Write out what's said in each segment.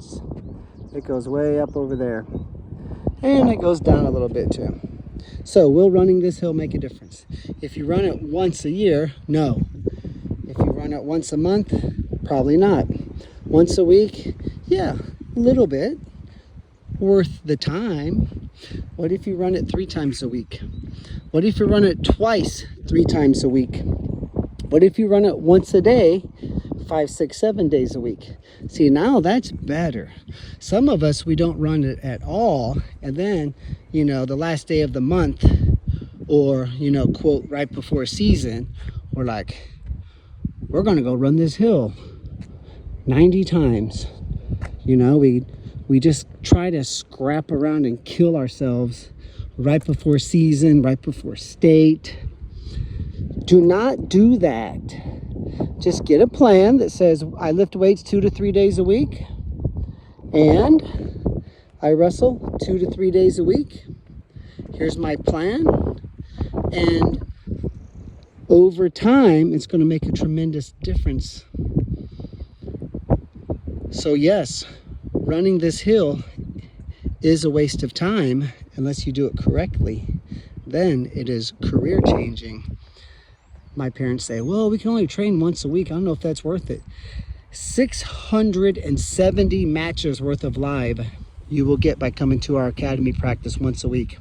difference. It goes way up over there. And it goes down a little bit too. So will running this hill make a difference? If you run it once a year, no. If you run it once a month, probably not. Once a week, yeah, a little bit. Worth the time. What if you run it 3 times a week? What if you run it twice 3 times a week? What if you run it once a day, 5, 6, 7 days a week? See, now that's better. Some of us, we don't run it at all, and then, you know, the last day of the month, or, you know, quote, right before season, we're like, we're gonna go run this hill 90 times. You know, we just try to scrap around and kill ourselves right before season, right before state. Do not do that. Just get a plan that says I lift weights 2 to 3 days a week, and I wrestle 2 to 3 days a week. Here's my plan. And over time, it's going to make a tremendous difference. So yes, running this hill is a waste of time unless you do it correctly. Then it is career changing. My parents say, well, we can only train once a week. I don't know if that's worth it. 670 matches worth of live you will get by coming to our academy practice once a week.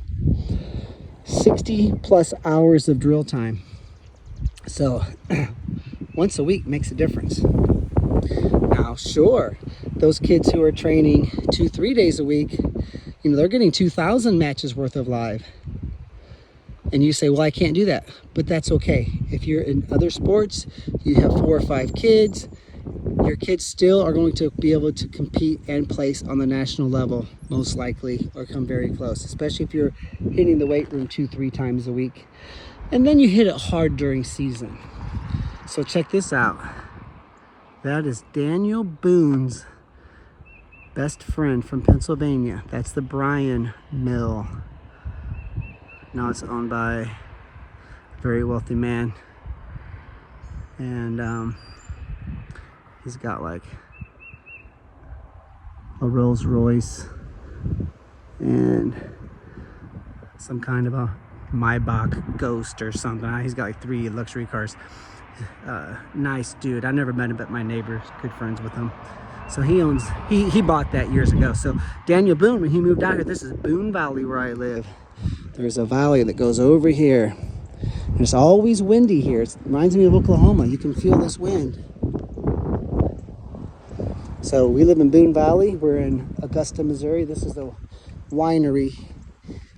60 plus hours of drill time. So once a week makes a difference. Now, sure, those kids who are training 2-3 days a week, you know, they're getting 2,000 matches worth of live. And you say, well, I can't do that. But that's okay. If you're in other sports, you have 4 or 5 kids, your kids still are going to be able to compete and place on the national level, most likely, or come very close, especially if you're hitting the weight room 2-3 times a week. And then you hit it hard during season. So check this out. That is Daniel Boone's best friend from Pennsylvania. That's the Bryan Mill. Now it's owned by a very wealthy man. And he's got like a Rolls Royce and some kind of a Maybach Ghost or something. He's got like 3 luxury cars. Nice dude. I've never met him, but my neighbor's good friends with him. So he bought that years ago. So Daniel Boone, when he moved out here, this is Boone Valley where I live. There's a valley that goes over here. And it's always windy here. It reminds me of Oklahoma. You can feel this wind. So we live in Boone Valley. We're in Augusta, Missouri. This is the winery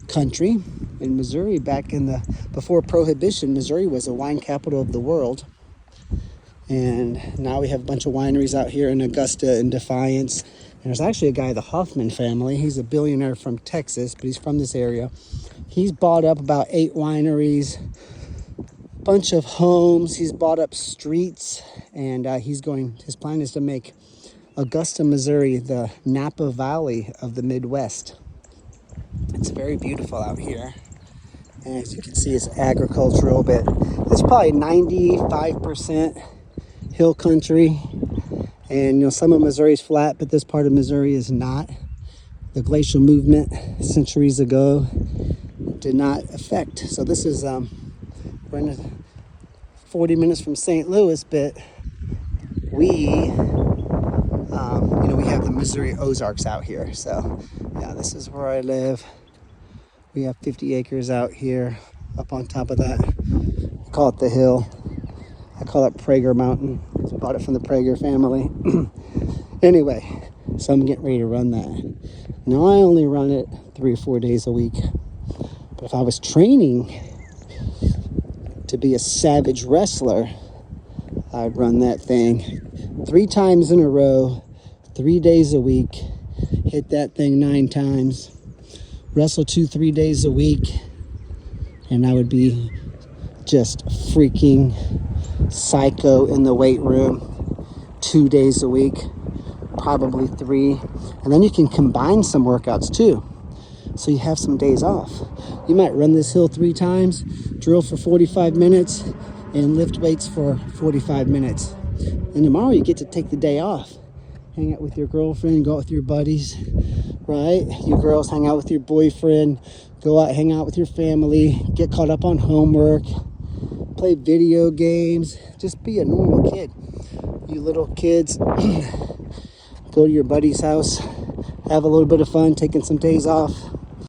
country in Missouri. Before Prohibition, Missouri was a wine capital of the world. And now we have a bunch of wineries out here in Augusta and Defiance. And there's actually a guy, the Hoffman family. He's a billionaire from Texas, but he's from this area. He's bought up about 8 wineries, bunch of homes. He's bought up streets, and his plan is to make Augusta, Missouri, the Napa Valley of the Midwest. It's very beautiful out here. And as you can see, it's agricultural, but it's probably 95% hill country. And you know, some of Missouri is flat, but this part of Missouri is not. The glacial movement centuries ago did not affect. So this is, we're in 40 minutes from St. Louis, but we have the Missouri Ozarks out here. So yeah, this is where I live. We have 50 acres out here up on top of that. I call it the hill. I call it Prager Mountain. I bought it from the Prager family. Anyway, so I'm getting ready to run that. Now I only run it 3 or 4 days a week. But if I was training to be a savage wrestler, I'd run that thing 3 times in a row, 3 days a week, hit that thing 9 times, wrestle 2-3 days a week, and I would be just freaking psycho in the weight room 2 days a week, probably 3. And then you can combine some workouts too. So you have some days off. You might run this hill 3 times, drill for 45 minutes, and lift weights for 45 minutes. And tomorrow you get to take the day off. hang out with your girlfriend, go out with your buddies, right? You girls hang out with your boyfriend, go out, hang out with your family, get caught up on homework, play video games, just be a normal kid. You little kids, go to your buddy's house, have a little bit of fun, taking some days off.